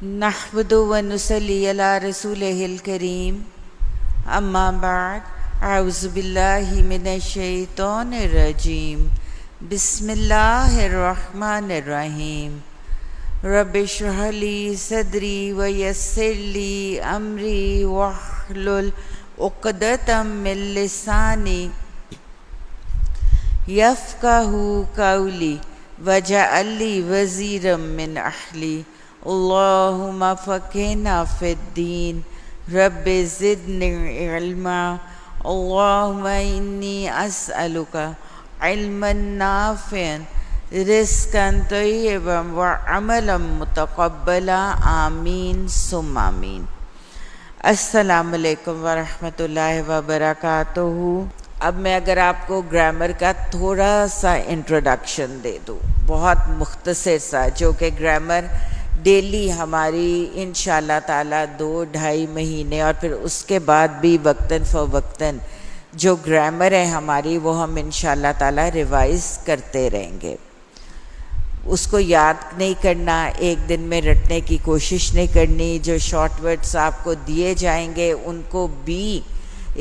نحمدُ ونصلي على رسوله الكريم اما بعد اعوذ باللہ من الشیطان الرجیم بسم اللہ الرحمن الرحیم رب اشرح لی صدری ویسر لی امری واحلل عقدۃ من لسانی یفقہوا قولی واجعل لی وزیرا من اہلی اللہم فقہنا فی الدین رب زدنی علما اللہم انی اسألک علما نافعا رزقا طیبا وعملا متقبلا آمین ثم آمین۔ السلام علیکم ورحمۃ اللہ وبرکاتہ۔ اب میں اگر آپ کو گرامر کا تھوڑا سا انٹروڈکشن دے دوں، بہت مختصر سا، جو کہ گرامر ڈیلی ہماری انشاءاللہ تعالیٰ 2-2.5 مہینے اور پھر اس کے بعد بھی وقتاً فوقتاً جو گرامر ہے ہماری وہ ہم انشاءاللہ تعالیٰ ریوائز کرتے رہیں گے۔ اس کو یاد نہیں کرنا، ایک دن میں رٹنے کی کوشش نہیں کرنی، جو شارٹ ورڈز آپ کو دیے جائیں گے ان کو بھی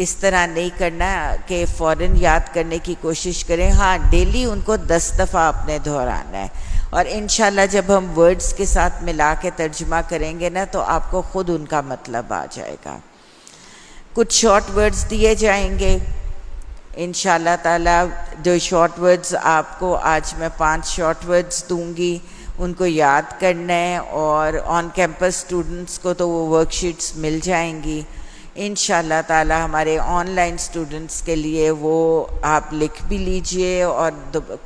اس طرح نہیں کرنا کہ فوراً یاد کرنے کی کوشش کریں، ہاں ڈیلی ان کو 10 دفعہ آپ نے دہرانا ہے، اور انشاءاللہ جب ہم ورڈز کے ساتھ ملا کے ترجمہ کریں گے نا تو آپ کو خود ان کا مطلب آ جائے گا۔ کچھ شارٹ ورڈز دیے جائیں گے انشاءاللہ تعالیٰ، جو شارٹ ورڈز آپ کو آج میں 5 شارٹ ورڈز دوں گی، ان کو یاد کرنا ہے، اور آن کیمپس اسٹوڈنٹس کو تو وہ ورک شیٹس مل جائیں گی انشاءاللہ تعالیٰ۔ ہمارے آن لائن اسٹوڈنٹس کے لیے وہ آپ لکھ بھی لیجئے اور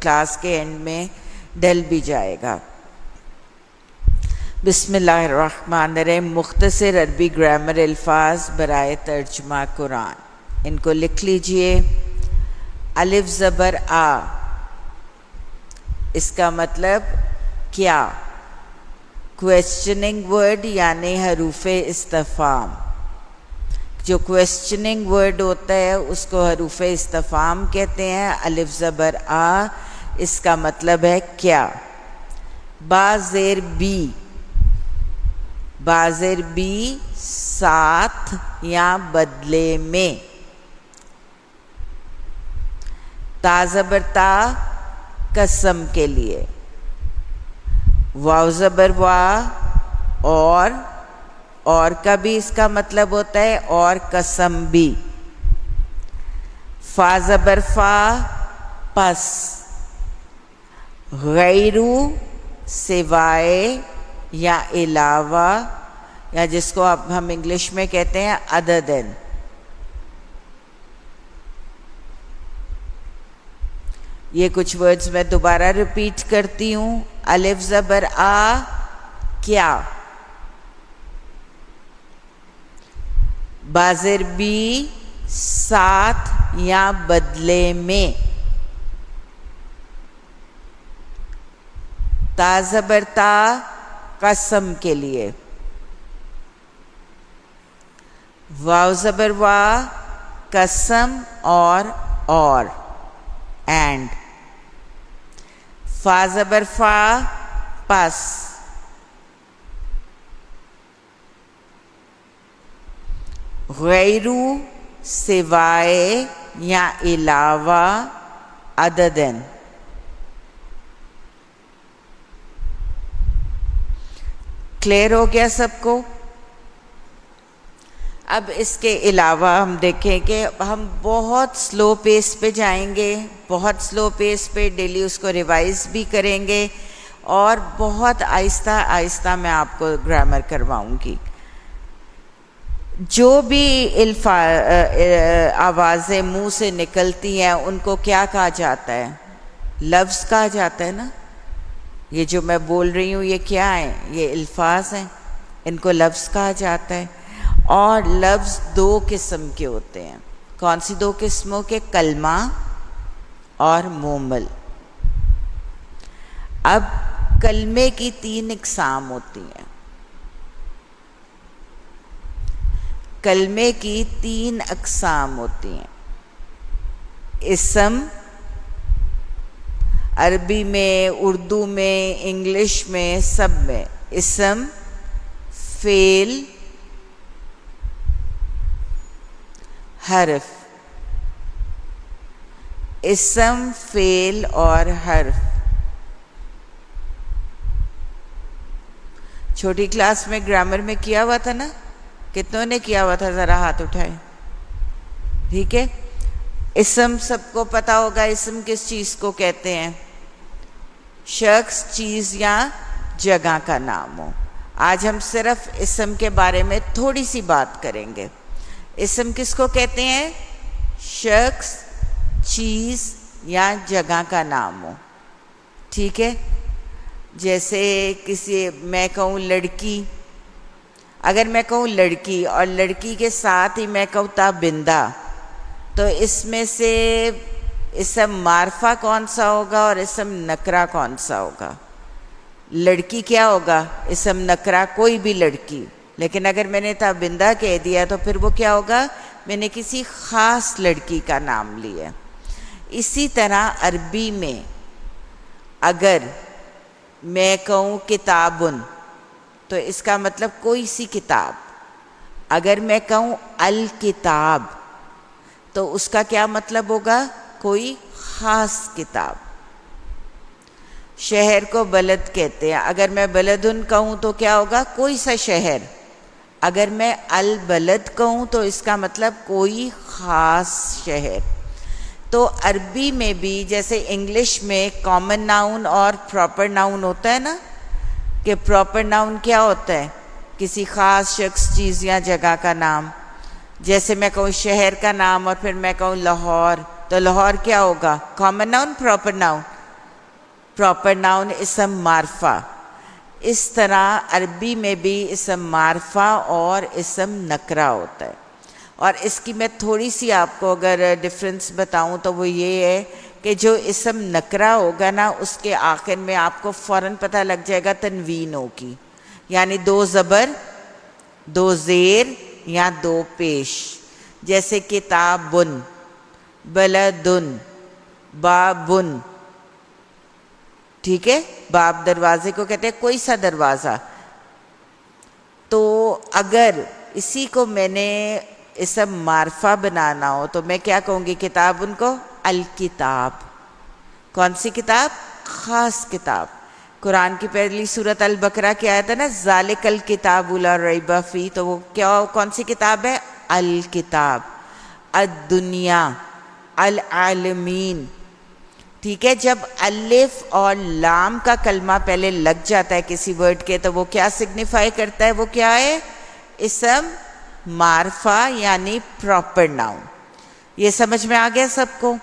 کلاس کے اینڈ میں ڈل بھی جائے گا۔ بسم اللہ الرحمن الرحیم۔ مختصر عربی گرامر الفاظ برائے ترجمہ قرآن، ان کو لکھ لیجئے۔ الف زبر آ، اس کا مطلب کیا، کویسچننگ ورڈ یعنی حروف استفہام۔ جو کویسچننگ ورڈ ہوتا ہے اس کو حروف استفہام کہتے ہیں۔ الف زبر آ، اس کا مطلب ہے کیا۔ با زیر بی، با زیر بی ساتھ یا بدلے میں۔ تا زبر تا، قسم کے لیے۔ واو زبر وا، اور کا بھی اس کا مطلب ہوتا ہے اور قسم بھی۔ فا زبر فا، پس۔ غیرو سوائے یا علاوہ، یا جس کو اب ہم انگلش میں کہتے ہیں ادر دین۔ یہ کچھ ورڈز میں دوبارہ ریپیٹ کرتی ہوں۔ الف زبر آ، کیا۔ با زیر بی، ساتھ یا بدلے میں۔ تا زبر تا، قسم کے لیے۔ واو زبر وا، قسم اور اینڈ۔ فا زبر فا، پس۔ غیرو سوائے یا علاوہ، ادر دین۔ کلیئر ہو گیا سب کو؟ اب اس کے علاوہ ہم دیکھیں کہ ہم بہت سلو پیس پہ جائیں گے، بہت سلو پیس پہ ڈیلی اس کو ریوائز بھی کریں گے، اور بہت آہستہ آہستہ میں آپ کو گرامر کرواؤں گی۔ جو بھی آوازیں منہ سے نکلتی ہیں ان کو کیا کہا جاتا ہے؟ لفظ کہا جاتا ہے نا۔ یہ جو میں بول رہی ہوں یہ کیا ہیں؟ یہ الفاظ ہیں، ان کو لفظ کہا جاتا ہے۔ اور لفظ 2 قسم کے ہوتے ہیں۔ کون سی 2 قسموں کے؟ کلمہ اور مومل۔ اب کلمے کی 3 اقسام ہوتی ہیں۔ کلمے کی 3 اقسام ہوتی ہیں۔ اسم، عربی میں، اردو میں، انگلش میں، سب میں۔ اسم فعل حرف، اسم فعل اور حرف. چھوٹی کلاس میں گرامر میں کیا ہوا تھا نا؟ کتنوں نے کیا ہوا تھا؟ ذرا ہاتھ اٹھائیں. ٹھیک ہے. اسم سب کو پتا ہوگا. اسم کس چیز کو کہتے ہیں؟ شخص، چیز یا جگہ کا نام ہو. آج ہم صرف اسم کے بارے میں تھوڑی سی بات کریں گے. اسم کس کو کہتے ہیں؟ شخص، چیز یا جگہ کا نام ہو. ٹھیک ہے. جیسے میں کہوں لڑکی، اگر میں کہوں لڑکی اور لڑکی کے ساتھ ہی میں کہوں تابندہ، تو اس میں سے اسم معرفہ کون سا ہوگا اور اسم نکرہ کون سا ہوگا؟ لڑکی کیا ہوگا؟ اسم نکرہ، کوئی بھی لڑکی. لیکن اگر میں نے تابندہ کہہ دیا تو پھر وہ کیا ہوگا؟ میں نے کسی خاص لڑکی کا نام لیا. اسی طرح عربی میں اگر میں کہوں کتابن تو اس کا مطلب کوئی سی کتاب. اگر میں کہوں الکتاب تو اس کا کیا مطلب ہوگا؟ کوئی خاص کتاب. شہر کو بلد کہتے ہیں. اگر میں بلدن کہوں تو کیا ہوگا؟ کوئی سا شہر. اگر میں البلد کہوں تو اس کا مطلب کوئی خاص شہر. تو عربی میں بھی جیسے انگلش میں کامن ناؤن اور پراپر ناؤن ہوتا ہے نا، کہ پراپر ناؤن کیا ہوتا ہے؟ کسی خاص شخص، چیز یا جگہ کا نام. جیسے میں کہوں شہر کا نام اور پھر میں کہوں لاہور، تو لاہور کیا ہوگا؟ Common noun, proper noun? Proper noun اسم معرفہ. اس طرح عربی میں بھی اسم معرفہ اور اسم نکرہ ہوتا ہے. اور اس کی میں تھوڑی سی آپ کو اگر ڈفرنس بتاؤں تو وہ یہ ہے کہ جو اسم نکرہ ہوگا نا، اس کے آخر میں آپ کو فوراً پتہ لگ جائے گا تنوین ہوگی، یعنی 2 زبر، 2 زیر یا 2 پیش. جیسے کتابن، بلدن، بابن. ٹھیک ہے. باب دروازے کو کہتے ہیں، کوئی سا دروازہ. تو اگر اسی کو میں نے اسم معرفہ بنانا ہو تو میں کیا کہوں گی؟ کتاب ان کو الکتاب. کون سی کتاب؟ خاص کتاب. قرآن کی پہلی سورت البقرہ کی آیت ہے نا، ذالک الکتاب لا ریب فیہ، تو وہ کیا، کون سی کتاب ہے؟ الکتاب. الدنیا، العالمین. ٹھیک ہے. جب الف اور لام کا کلمہ پہلے لگ جاتا ہے کسی ورڈ کے تو وہ کیا سگنیفائی کرتا ہے؟ وہ کیا ہے؟ اسم معرفہ یعنی پراپر ناؤن. یہ سمجھ میں آ گیا سب کو؟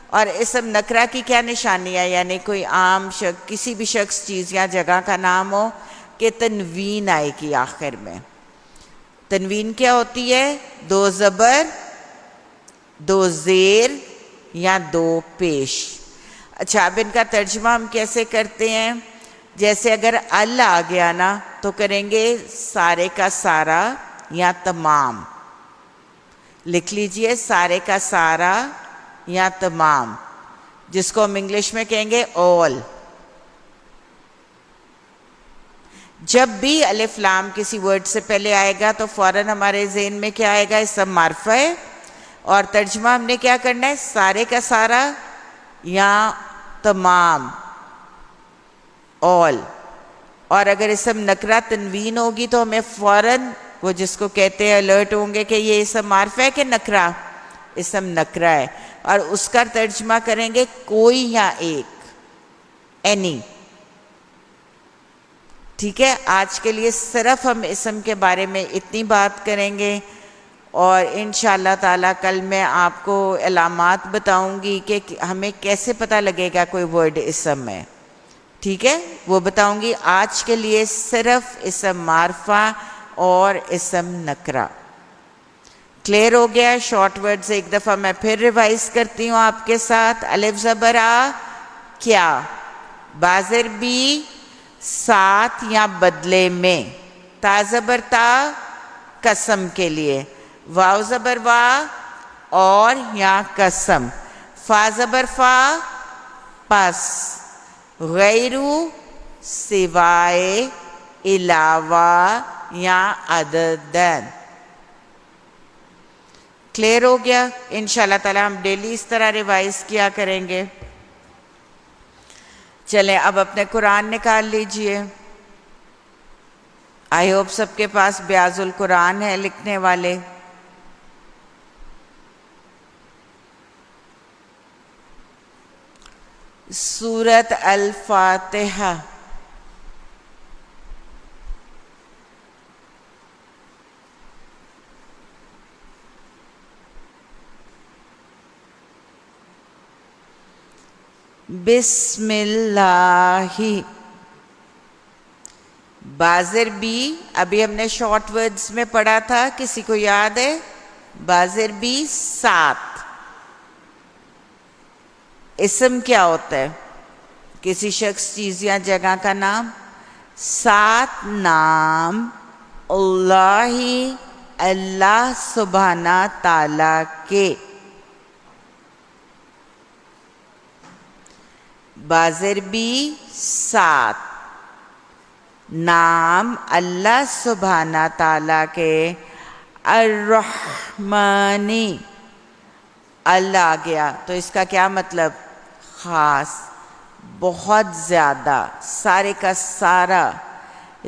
اور اسم نکرہ کی کیا نشانی ہے؟ یعنی کوئی عام شخص، کسی بھی شخص، چیز یا جگہ کا نام ہو کہ تنوین آئے گی آخر میں. تنوین کیا ہوتی ہے؟ 2 زبر، 2 زیر یا 2 پیش. اچھا، اب ان کا ترجمہ ہم کیسے کرتے ہیں؟ جیسے اگر ال آ گیا نا تو کریں گے سارے کا سارا یا تمام. لکھ لیجئے، سارے کا سارا یا تمام، جس کو ہم انگلش میں کہیں گے all. جب بھی الف لام کسی ورڈ سے پہلے آئے گا تو فوراً ہمارے ذہن میں کیا آئے گا؟ اسم معرفہ ہے. اور ترجمہ ہم نے کیا کرنا ہے؟ سارے کا سارا یا تمام، all. اور اگر اسم نکرہ تنوین ہوگی تو ہمیں فوراً وہ جس کو کہتے ہیں الرٹ ہوں گے کہ یہ اسم معرفہ ہے کہ نکرہ؟ اسم نکرہ ہے. اور اس کا ترجمہ کریں گے کوئی یا ایک، اینی. ٹھیک ہے. آج کے لیے صرف ہم اسم کے بارے میں اتنی بات کریں گے، اور انشاءاللہ تعالیٰ کل میں آپ کو علامات بتاؤں گی کہ ہمیں کیسے پتہ لگے گا کوئی ورڈ اسم ہے. ٹھیک ہے، وہ بتاؤں گی. آج کے لیے صرف اسم معرفہ اور اسم نکرہ. کلیئر ہو گیا؟ شارٹ ورڈز ایک دفعہ میں پھر ریوائز کرتی ہوں آپ کے ساتھ. الف زبر آ، کیا. بازر بھی، ساتھ یا بدلے میں. تا زبر تا، قسم کے لیے. واو زبر وا، اور یا قسم. فا زبر فا، پس. غیرو، سوائے، علاوہ، یا other than. کلیئر ہو گیا؟ انشاءاللہ تعالی ہم ڈیلی اس طرح ریوائز کیا کریں گے. چلیں اب اپنے قرآن نکال لیجئے. آئی ہوپ سب کے پاس بیاض القرآن ہے لکھنے والے. سورۃ الفاتحہ. بسم اللہ. بازر بی ابھی ہم نے شارٹ ورڈز میں پڑھا تھا، کسی کو یاد ہے؟ بازر بی 7. اسم کیا ہوتا ہے؟ کسی شخص، چیز یا جگہ کا نام. 7 نام اللہ سبحانہ تعالی کے. بازر بی 7 نام اللہ سبحانہ تعالیٰ کے. الرحمانی اللہ آ گیا تو اس کا کیا مطلب؟ خاص، بہت زیادہ، سارے کا سارا،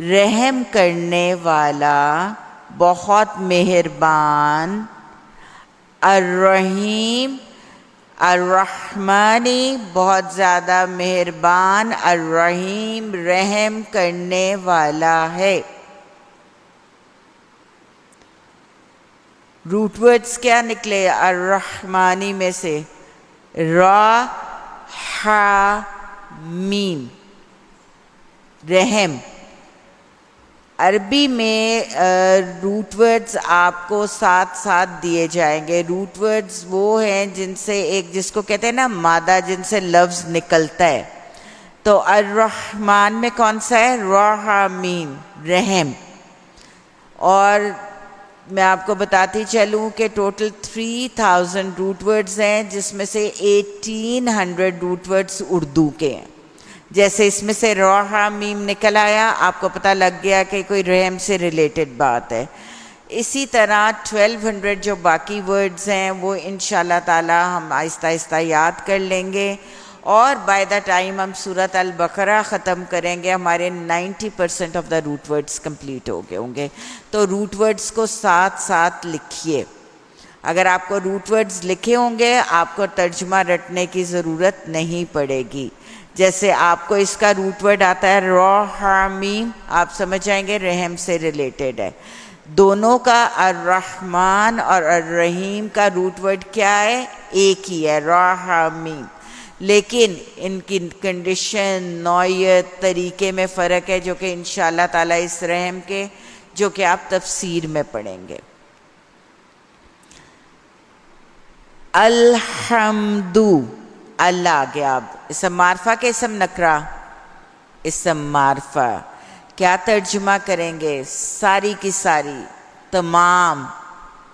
رحم کرنے والا، بہت مہربان. الرحیم، الرحمانی بہت زیادہ مہربان، الرحیم رحم کرنے والا ہے. روٹ ورڈز کیا نکلے الرحمانی میں سے؟ را، حا، میم، رحم. عربی میں روٹ ورڈز آپ کو ساتھ ساتھ دیے جائیں گے. روٹ ورڈز وہ ہیں جن سے جس کو کہتے ہیں نا مادہ، جن سے لفظ نکلتا ہے. تو الرحمن میں کون سا ہے؟ رحمین، رحم. اور میں آپ کو بتاتی چلوں کہ ٹوٹل 3000 روٹ ورڈز ہیں، جس میں سے 1800 روٹ ورڈز اردو کے ہیں. جیسے اس میں سے روحا میم نکل آیا، آپ کو پتہ لگ گیا کہ کوئی رحم سے ریلیٹڈ بات ہے. اسی طرح 1200 جو باقی ورڈز ہیں وہ انشاءاللہ تعالی ہم آہستہ آہستہ یاد کر لیں گے، اور بائی دا ٹائم ہم سورۃ البقرہ ختم کریں گے ہمارے 90% of the root words complete ہو گئے ہوں گے. تو روٹ ورڈز کو ساتھ ساتھ لکھیے. اگر آپ کو روٹ ورڈز لکھے ہوں گے آپ کو ترجمہ رٹنے کی ضرورت نہیں پڑے گی. جیسے آپ کو اس کا روٹ ورڈ آتا ہے رحمیم، آپ سمجھ جائیں گے رحم سے ریلیٹڈ ہے. دونوں کا الرحمن اور الرحیم کا روٹ ورڈ کیا ہے؟ ایک ہی ہے، رحمیم. لیکن ان کی کنڈیشن، نوعیت، طریقے میں فرق ہے، جو کہ انشاءاللہ تعالی اس رحم کے جو کہ آپ تفسیر میں پڑھیں گے. الحمد، اللہ آ گیا. اب اسم معرفہ کے اسم نکرہ؟ اسم معرفہ. کیا ترجمہ کریں گے؟ ساری کی ساری، تمام،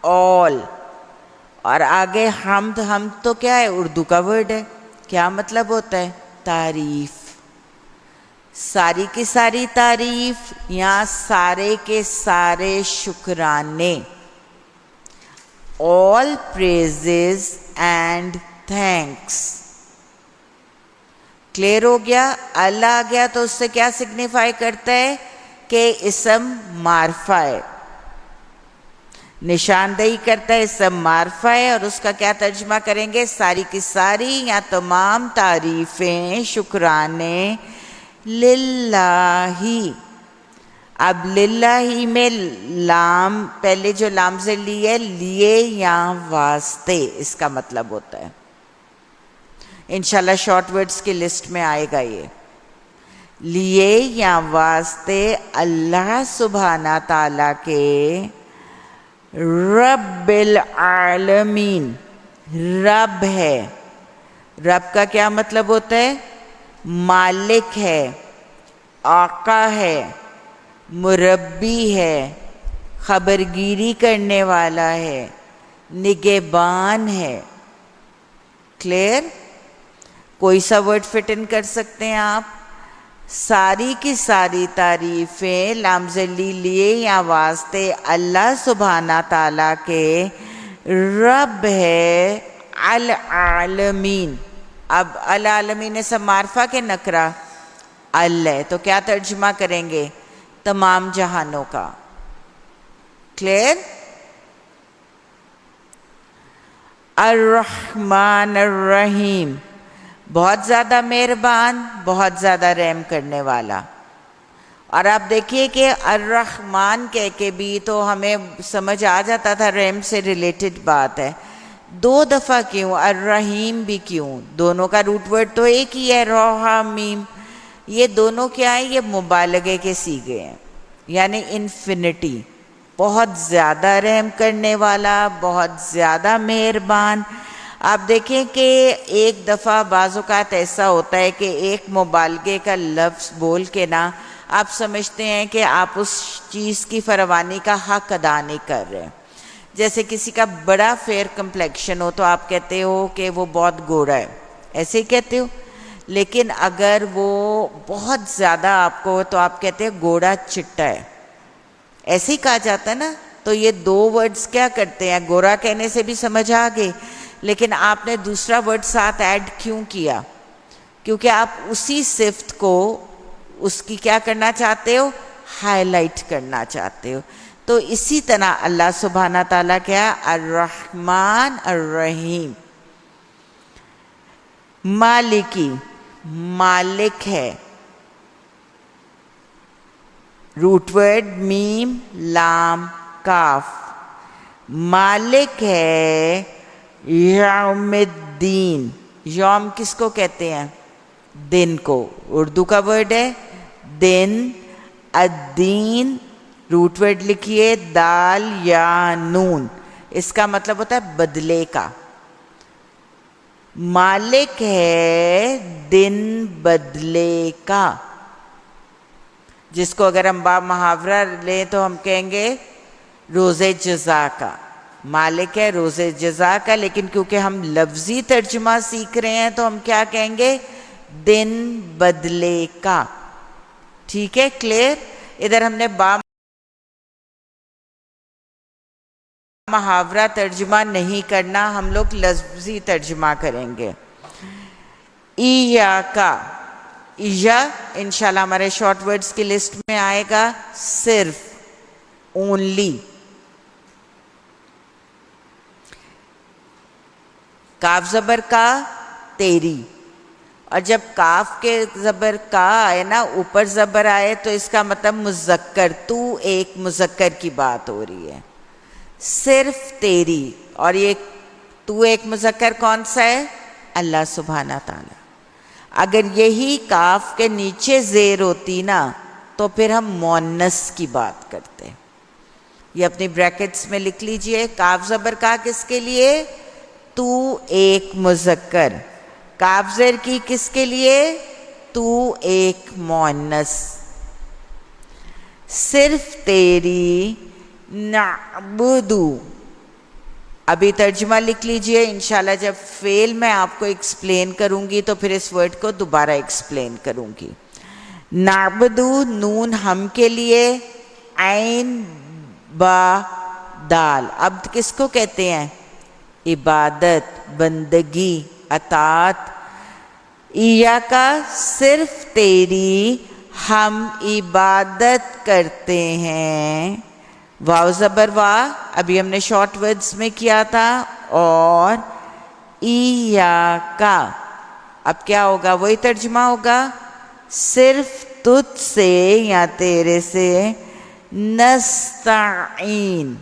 all. اور آگے حمد. حمد تو کیا ہے؟ اردو کا ورڈ ہے. کیا مطلب ہوتا ہے؟ تعریف. ساری کی ساری تعریف یا سارے کے سارے شکرانے. all praises and thanks. Clear ہو گیا؟ اللہ آ گیا تو اس سے کیا سگنیفائی کرتا ہے؟ کہ اسم معرفہ ہے، نشاندہی کرتا ہے اسم معرفہ ہے. اور اس کا کیا ترجمہ کریں گے؟ ساری کی ساری یا تمام تعریفیں، شکرانے للہ. اب للہ میں لام، پہلے جو لام سے لی ہے، لیے یا واسطے، اس کا مطلب ہوتا ہے. انشاءاللہ شارٹ ورڈز کی لسٹ میں آئے گا یہ. لیے یا واسطے اللہ سبحانہ تعالیٰ کے، رب العالمین، رب ہے. رب کا کیا مطلب ہوتا ہے؟ مالک ہے، آقا ہے، مربی ہے، خبرگیری کرنے والا ہے، نگہبان ہے. کلیئر؟ کوئی سا ورڈ فٹ ان کر سکتے ہیں آپ؟ ساری کی ساری تعریفیں لامزلی لیے یا واسطے اللہ سبحانہ تعالیٰ کے رب ہے العالمین. اب العالمین اسم معرفہ کے نکرہ اللہ، تو کیا ترجمہ کریں گے؟ تمام جہانوں کا. کلیئر؟ الرحمن الرحیم، بہت زیادہ مہربان، بہت زیادہ رحم کرنے والا. اور آپ دیکھیے کہ الرحمن کہہ کے بھی تو ہمیں سمجھ آ جاتا تھا رحم سے ریلیٹڈ بات ہے. 2 دفعہ کیوں؟ الرحیم بھی کیوں؟ دونوں کا روٹ ورڈ تو ایک ہی ہے، روحا میم. یہ دونوں کیا ہیں؟ یہ مبالغے کے صیغے ہیں، یعنی انفینٹی. بہت زیادہ رحم کرنے والا، بہت زیادہ مہربان. آپ دیکھیں کہ ایک دفعہ بعض اوقات ایسا ہوتا ہے کہ ایک مبالغے کا لفظ بول کے نا آپ سمجھتے ہیں کہ آپ اس چیز کی فراوانی کا حق ادا نہیں کر رہے. جیسے کسی کا بڑا فیئر کمپلیکشن ہو تو آپ کہتے ہو کہ وہ بہت گورا ہے، ایسے ہی کہتے ہو. لیکن اگر وہ بہت زیادہ آپ کو ہو تو آپ کہتے ہیں گورا چٹا ہے، ایسے ہی کہا جاتا ہے نا. تو یہ 2 ورڈز کیا کرتے ہیں؟ گورا کہنے سے بھی سمجھ آ گئی، لیکن آپ نے دوسرا ورڈ ساتھ ایڈ کیوں کیا؟ کیونکہ آپ اسی صفت کو اس کی کیا کرنا چاہتے ہو؟ ہائی لائٹ کرنا چاہتے ہو. تو اسی طرح اللہ سبحانہ تعالیٰ کیا؟ الرحمن الرحیم. مالکی، مالک ہے. روٹ ورڈ میم لام کاف. مالک ہے یوم الدین. یوم کس کو کہتے ہیں؟ دن کو. اردو کا ورڈ ہے دن. الدین روٹ ورڈ لکھیے دال یا نون، اس کا مطلب ہوتا ہے بدلے کا. مالک ہے دن بدلے کا، جس کو اگر ہم باب محاورہ لیں تو ہم کہیں گے روز جزا کا. مالک ہے روز جزا کا، لیکن کیونکہ ہم لفظی ترجمہ سیکھ رہے ہیں تو ہم کیا کہیں گے؟ دن بدلے کا. ٹھیک ہے؟ کلیئر؟ ادھر ہم نے باب محاورہ ترجمہ نہیں کرنا، ہم لوگ لفظی ترجمہ کریں گے. ایاکا، ایجا انشاءاللہ ہمارے شارٹ ورڈز کی لسٹ میں آئے گا. صرف، اونلی. کاف زبر کا، تیری. اور جب کاف کے زبر کا آئے نا، اوپر زبر آئے، تو اس کا مطلب مذکر، تو ایک مذکر کی بات ہو رہی ہے. صرف تیری. اور یہ تو ایک مذکر کون سا ہے؟ اللہ سبحانہ تعالیٰ. اگر یہی کاف کے نیچے زیر ہوتی نا تو پھر ہم مونس کی بات کرتے. یہ اپنی بریکٹس میں لکھ لیجئے. کاف زبر کا کس کے لیے؟ تو ایک مذکر. کاف زیر کی کس کے لیے؟ تو ایک مونس. صرف تیری نعبدو. ابھی ترجمہ لکھ لیجئے، انشاءاللہ جب فعل میں آپ کو ایکسپلین کروں گی تو پھر اس ورڈ کو دوبارہ ایکسپلین کروں گی. نعبدو، نون ہم کے لیے، عین با دال. اب کس کو کہتے ہیں؟ عبادت، بندگی، اطاعت. ایاکا، صرف تیری ہم عبادت کرتے ہیں. واو زبر وا، ابھی ہم نے شارٹ ورڈز میں کیا تھا. اور ایاکا، اب کیا ہوگا؟ وہی ترجمہ ہوگا، صرف تجھ سے یا تیرے سے. نستعین.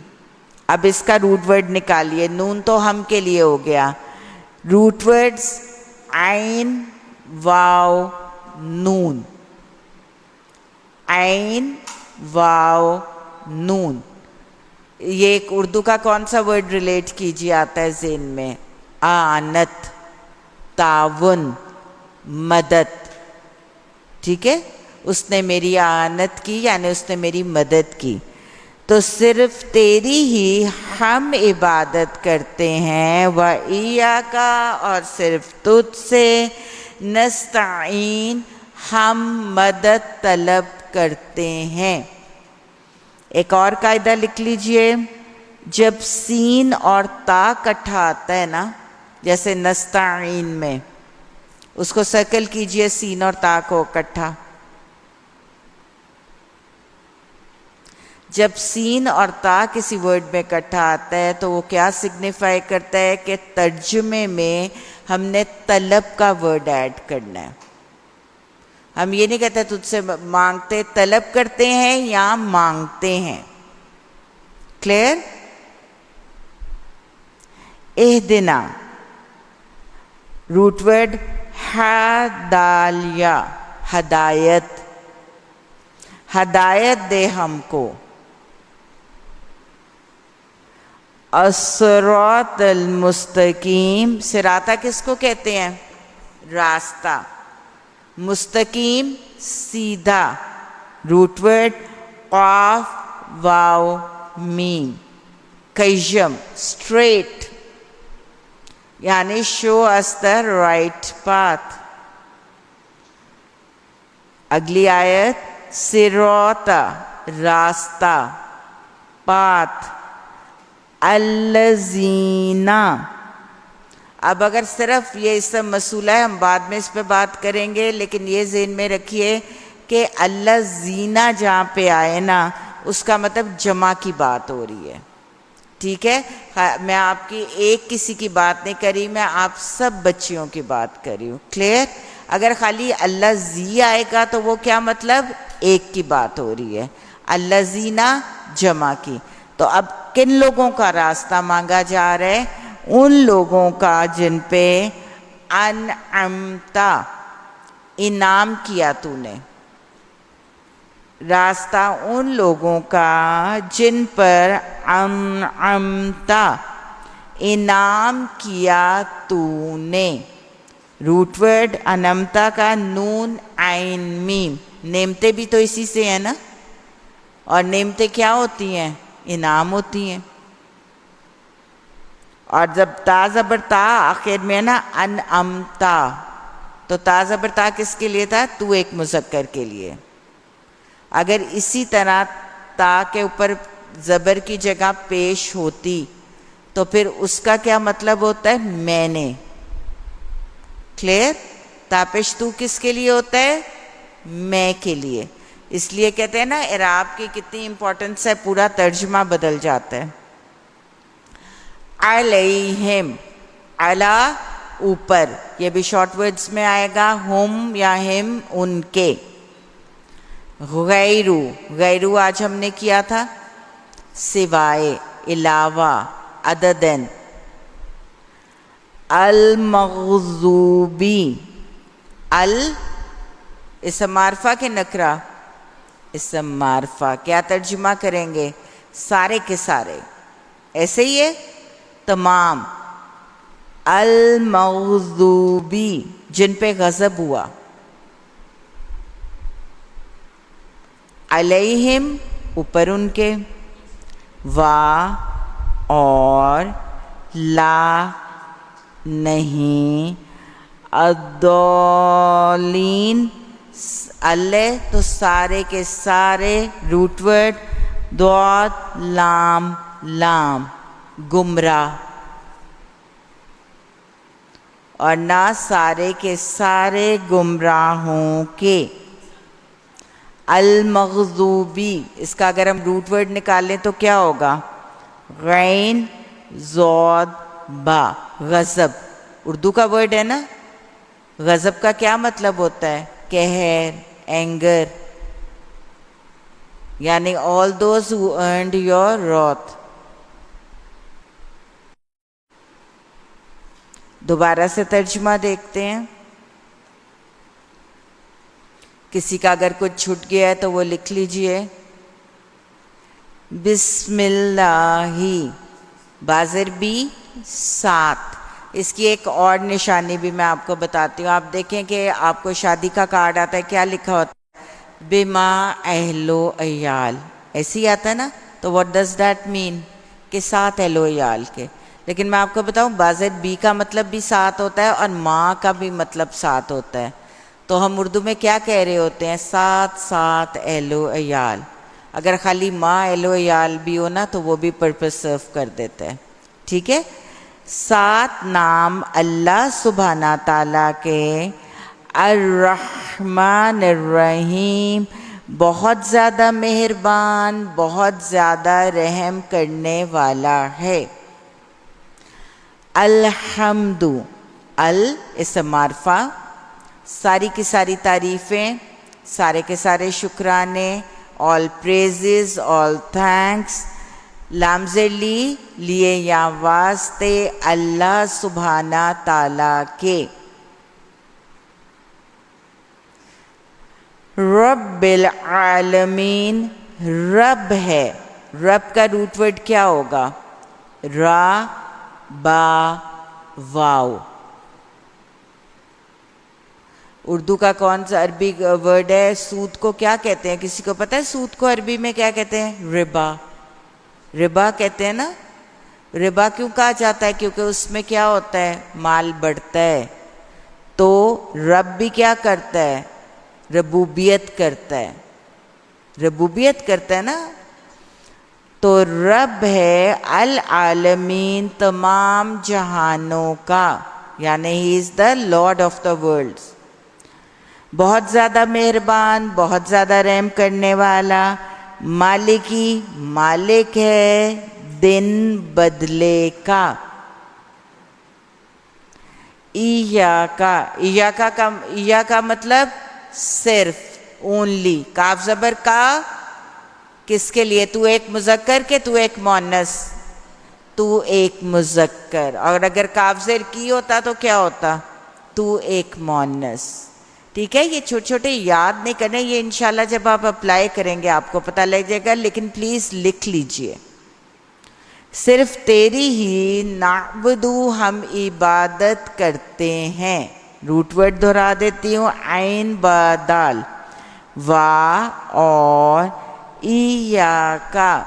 اب اس کا روٹ ورڈ نکالیے. نون تو ہم کے لیے ہو گیا. روٹ ورڈز عین واو نون. عین واو نون. یہ ایک اردو کا کون سا ورڈ ریلیٹ کیجیے آتا ہے ذہن میں؟ آنت، تعاون، مدد. ٹھیک ہے؟ اس نے میری آنت کی یعنی اس نے میری مدد کی. تو صرف تیری ہی ہم عبادت کرتے ہیں. وَإِيَّاكَ، اور صرف تجھ سے. نستعین، ہم مدد طلب کرتے ہیں. ایک اور قاعدہ لکھ لیجئے. جب سین اور تا کٹھا آتا ہے نا، جیسے نستعین میں، اس کو سرکل کیجئے سین اور تا کو اکٹھا. جب سین اور تا کسی ورڈ میں اکٹھا آتا ہے تو وہ کیا سگنیفائی کرتا ہے کہ ترجمے میں ہم نے طلب کا ورڈ ایڈ کرنا ہے. ہم یہ نہیں کہتے تجھ سے مانگتے، طلب کرتے ہیں یا مانگتے ہیں. کلیئر؟ اہدنا، روٹ ورڈ ہدالیہ، ہدایت، ہدایت دے ہم کو. الصراط المستقیم، صراطہ کس کو کہتے ہیں؟ راستہ. مستقیم سیدھا، روٹ ورڈ قاف واو میم. قیم اسٹریٹ، یعنی شو اس دا رائٹ پاتھ. اگلی آیت صراط، راستہ، پاتھ. الذین، اب اگر صرف یہ اسم موصولہ ہے، ہم بعد میں اس پہ بات کریں گے، لیکن یہ ذہن میں رکھیے کہ الذین جہاں پہ آئے نا، اس کا مطلب جمع کی بات ہو رہی ہے. ٹھیک ہے؟ میں آپ کی ایک کسی کی بات نہیں کری، میں آپ سب بچیوں کی بات کری ہوں. کلیئر؟ اگر خالی الذی آئے گا تو وہ کیا مطلب؟ ایک کی بات ہو رہی ہے. الذین جمع کی. تو اب کن لوگوں کا راستہ مانگا جا رہا ہے؟ ان لوگوں کا جن پہ انعمت، انعام کیا تو نے. راستہ ان لوگوں کا جن پر انعمت، انعام کیا تو نے. روٹ ورڈ انعمتا کا نون عین میم. نعمتیں بھی تو اسی سے ہیں نا، اور نعمتیں کیا ہوتی ہیں؟ انعام ہوتی ہیں. اور جب تا زبر تا آخر میں ہے نا انعمتا، تو تا زبر تا کس کے لیے تھا؟ تو ایک مذکر کے لیے. اگر اسی طرح تا کے اوپر زبر کی جگہ پیش ہوتی تو پھر اس کا کیا مطلب ہوتا ہے؟ میں نے. کلیئر؟ تا پیش تو کس کے لیے ہوتا ہے؟ میں کے لیے. اس لیے کہتے ہیں نا اعراب کی کتنی امپورٹنس ہے، پورا ترجمہ بدل جاتا ہے. علیہم، علی اوپر، یہ بھی شارٹ ورڈز میں آئے گا، ہم یا ہم ان کے. غیرو، غیرو آج ہم نے کیا تھا، سوائے، علاوہ، عددن. المغضوبی، اسم معرفہ کے نکرہ؟ اسم معرفہ. کیا ترجمہ کریں گے؟ سارے کے سارے. ایسے ہی ہے، تمام. المغضوبی، جن پہ غضب ہوا. علیہم، اوپر ان کے. وا، اور. لا، نہیں. الضالین، اللہ تو سارے کے سارے، روٹ ورڈ ضاد لام لام، گمراہ. اور نہ سارے کے سارے گمراہوں کے. المغضوبی، اس کا اگر ہم روٹ ورڈ نکالیں تو کیا ہوگا؟ غین ضاد با، غضب. اردو کا ورڈ ہے نا. غضب کا کیا مطلب ہوتا ہے؟ قہر، اینگر. یعنی all those who earned your wrath. دوبارہ سے ترجمہ دیکھتے ہیں. کسی کا اگر کچھ چھٹ گیا ہے تو وہ لکھ لیجئے. بسم اللہ، بازر بھی ساتھ. اس کی ایک اور نشانی بھی میں آپ کو بتاتی ہوں. آپ دیکھیں کہ آپ کو شادی کا کارڈ آتا ہے، کیا لکھا ہوتا ہے؟ بما اہل و عیال. ایسے ہی آتا ہے نا. تو what does that mean؟ کہ ساتھ اہل و عیال کے. لیکن میں آپ کو بتاؤں بازر بی کا مطلب بھی ساتھ ہوتا ہے اور ماں کا بھی مطلب ساتھ ہوتا ہے. تو ہم اردو میں کیا کہہ رہے ہوتے ہیں؟ 7 اہل و عیال. اگر خالی ماں اہل و عیال بھی ہو نا تو وہ بھی پرپس سرو کر دیتا ہے. ٹھیک ہے. 7 نام اللہ سبحانہ تعالیٰ کے. الرحمن الرحیم، بہت زیادہ مہربان، بہت زیادہ رحم کرنے والا ہے. الحمد، اسم معرفہ، ساری کی ساری تعریفیں، سارے کے سارے شکرانے، all praises, all thanks، لامزلی لیے یا واسطے اللہ سبحانہ تعالیٰ کے. رب العالمین، رب ہے. رب کا روٹ ورڈ کیا ہوگا؟ را با واو. اردو کا کون سا عربی ورڈ ہے؟ سود کو کیا کہتے ہیں؟ کسی کو پتہ ہے سود کو عربی میں کیا کہتے ہیں؟ ربا. ربا کہتے ہیں نا. ربا کیوں کہا جاتا ہے؟ کیونکہ اس میں کیا ہوتا ہے؟ مال بڑھتا ہے. تو رب بھی کیا کرتا ہے؟ ربوبیت کرتا ہے. ربوبیت کرتا ہے نا. تو رب ہے العالمین، تمام جہانوں کا، یعنی ہی از دا لارڈ آف دا ورلڈز. بہت زیادہ مہربان، بہت زیادہ رحم کرنے والا. مالکی، مالک ہے دن بدلے کا. ایاکا کا مطلب صرف، اونلی. کاف زبر کا کس کے لیے؟ تو ایک مذکر کے تو ایک مؤنث. تو ایک مذکر. اور اگر کاف زیر کی ہوتا تو کیا ہوتا؟ تو ایک مؤنث. ٹھیک ہے. یہ چھوٹے چھوٹے یاد نہیں کرنے، یہ انشاءاللہ جب آپ اپلائی کریں گے آپ کو پتہ لگ جائے گا. لیکن پلیز لکھ لیجئے. صرف تیری ہی نعبدو، ہم عبادت کرتے ہیں. روٹ ورڈ دہرا دیتی ہوں، عین با دال. وا اور ایاکا،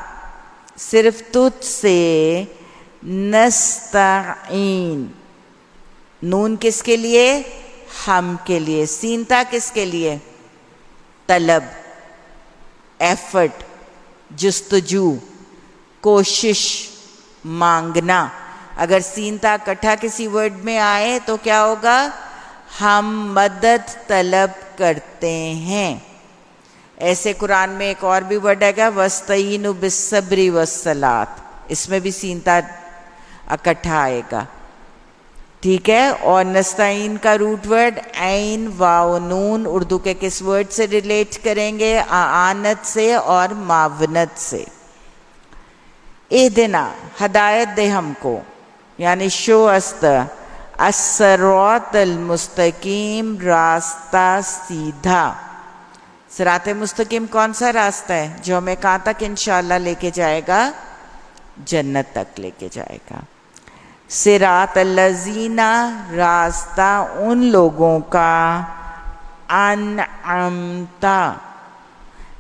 صرف تجھ سے. نستعین، نون کس کے لیے؟ ہم کے لیے. سینتا کس کے لیے؟ طلب، ایفرٹ، جستجو، کوشش، مانگنا. اگر سینتا کٹھا کسی ورڈ میں آئے تو کیا ہوگا؟ ہم مدد طلب کرتے ہیں. ایسے قرآن میں ایک اور بھی ورڈ ہے گا، وَاسْتَعِینُوا بِالصَّبْرِ وَالصَّلَاةِ، اس میں بھی سینتا اکٹھا آئے گا. ٹھیک ہے. اور نستعین کا روٹ ورڈ عین واو نون، اردو کے کس ورڈ سے ریلیٹ کریں گے؟ اعانت سے اور معاونت سے. اہدنا، ہدایت دے ہم کو، یعنی شو است الصراط المستقیم، راستہ سیدھا. صراط مستقیم کون سا راستہ ہے جو ہمیں کہاں تک انشاءاللہ لے کے جائے گا؟ جنت تک لے کے جائے گا. صراط الذین، راستہ ان لوگوں کا. انعمت،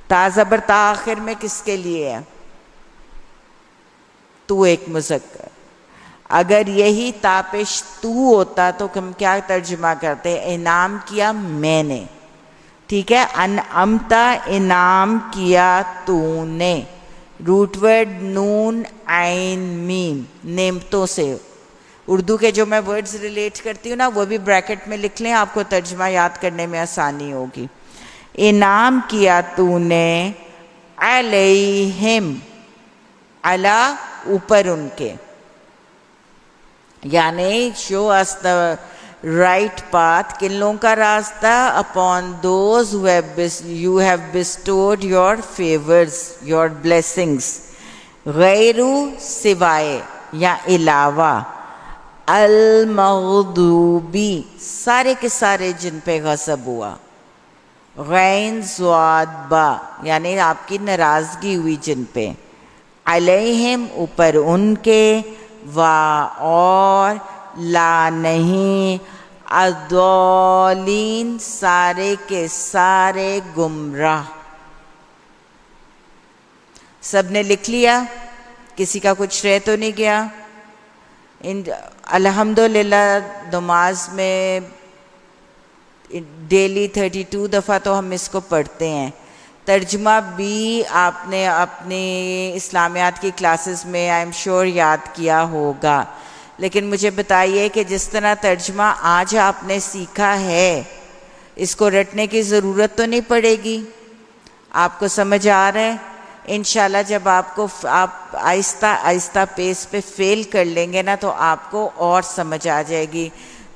تا زبر تا آخر میں کس کے لیے ہے؟ تو ایک مذکر. اگر یہی تاپش تو ہوتا تو ہم کیا ترجمہ کرتے؟ انعام کیا میں نے. ٹھیک ہے. انعمت، انعام کیا تو نے. روٹ ورڈ نون عین میم، نعمتوں سے. اردو کے جو میں ورڈز ریلیٹ کرتی ہوں نا وہ بھی بریکٹ میں لکھ لیں، آپ کو ترجمہ یاد کرنے میں آسانی ہوگی. انعام کیا تو نے. علیہم، علی اوپر ان کے، یعنی شو اس دا رائٹ پاتھ، کن لوگوں کا راستہ؟ Upon those you have bestowed your favors, your blessings. غیرو، سوائے یا علاوہ. المغضوبی، سارے کے سارے جن پہ غضب ہوا. غین زواد با، یعنی آپ کی ناراضگی ہوئی جن پہ. علیہم، اوپر ان کے. وا اور، لا نہیں. الضالین، سارے کے سارے گمراہ. سب نے لکھ لیا؟ کسی کا کچھ رہ تو نہیں گیا؟ الحمدللہ نماز میں ڈیلی 32 دفعہ تو ہم اس کو پڑھتے ہیں. ترجمہ بھی آپ نے اپنی اسلامیات کی کلاسز میں آئی ایم شیور یاد کیا ہوگا، لیکن مجھے بتائیے کہ جس طرح ترجمہ آج آپ نے سیکھا ہے اس کو رٹنے کی ضرورت تو نہیں پڑے گی. آپ کو سمجھ آ رہا ہے؟ انشاءاللہ جب آپ آہستہ آہستہ پیس پہ فیل کر لیں گے نا تو آپ کو اور سمجھ آ جائے گی.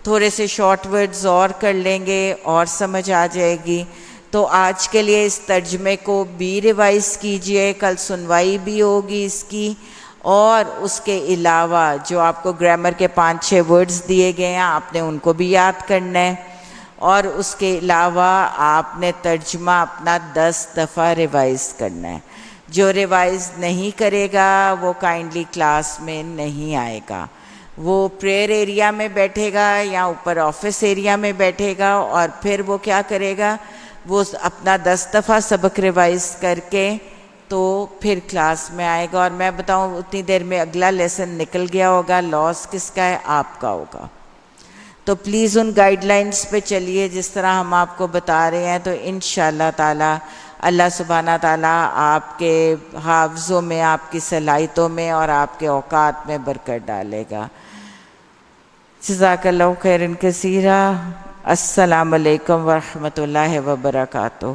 تھوڑے سے شارٹ ورڈز اور کر لیں گے اور سمجھ آ جائے گی. تو آج کے لیے اس ترجمے کو بھی ریوائز کیجئے، کل سنوائی بھی ہوگی اس کی، اور اس کے علاوہ جو آپ کو گرامر کے 5-6 ورڈز دیے گئے ہیں آپ نے ان کو بھی یاد کرنا ہے، اور اس کے علاوہ آپ نے ترجمہ اپنا 10 دفعہ ریوائز کرنا ہے. جو ریوائز نہیں کرے گا وہ کائنڈلی کلاس میں نہیں آئے گا، وہ پریئر ایریا میں بیٹھے گا یا اوپر آفس ایریا میں بیٹھے گا، اور پھر وہ کیا کرے گا، وہ اپنا 10 دفعہ سبق ریوائز کر کے تو پھر کلاس میں آئے گا. اور میں بتاؤں اتنی دیر میں اگلا لیسن نکل گیا ہوگا. لاس کس کا ہے؟ آپ کا ہوگا. تو پلیز ان گائیڈ لائنز پہ چلیے جس طرح ہم آپ کو بتا رہے ہیں، تو انشاءاللہ تعالی اللہ سبحانہ تعالیٰ آپ کے حافظوں میں، آپ کی صلاحیتوں میں اور آپ کے اوقات میں برکت ڈالے گا. جزاک اللہ خیرا کثیرا. السلام علیکم ورحمۃ اللہ وبرکاتہ.